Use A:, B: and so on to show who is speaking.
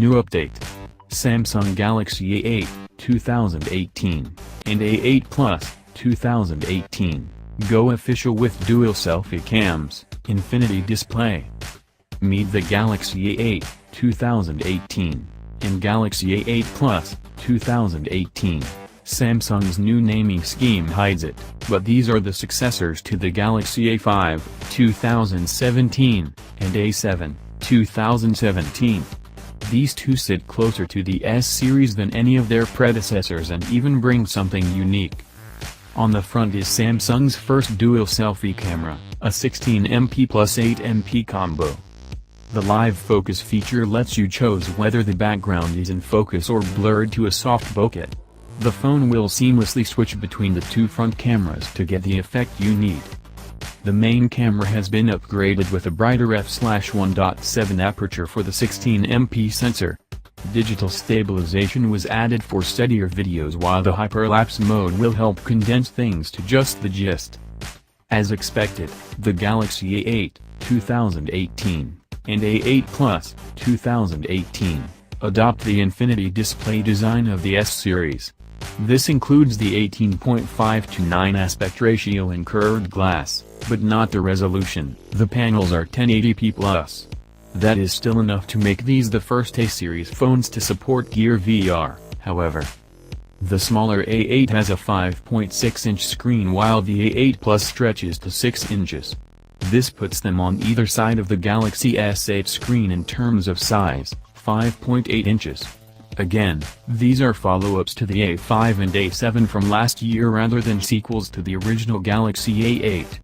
A: new update. Samsung Galaxy A8, 2018, and A8 Plus, 2018, go official with dual selfie cams, infinity display. Meet the Galaxy A8, 2018, and Galaxy A8 Plus, 2018. Samsung's new naming scheme hides it, but these are the successors to the Galaxy A5, 2017, and A7, 2017. These two sit closer to the S series than any of their predecessors and even bring something unique. On the front is Samsung's first dual selfie camera, a 16MP plus 8MP combo. The live focus feature lets you choose whether the background is in focus or blurred to a soft bokeh. The phone will seamlessly switch between the two front cameras to get the effect you need. The main camera has been upgraded with a brighter f/1.7 aperture for the 16MP sensor. Digital stabilization was added for steadier videos, while the hyperlapse mode will help condense things to just the gist. As expected, the Galaxy A8, 2018, and A8 Plus, 2018, adopt the infinity display design of the S series. This includes the 18.5:9 aspect ratio in curved glass, but not the resolution. The panels are 1080p+. That is still enough to make these the first A-series phones to support Gear VR, however. The smaller A8 has a 5.6-inch screen while the A8 Plus stretches to 6 inches. This puts them on either side of the Galaxy S8 screen in terms of size, 5.8 inches. Again, these are follow-ups to the A5 and A7 from last year rather than sequels to the original Galaxy A8.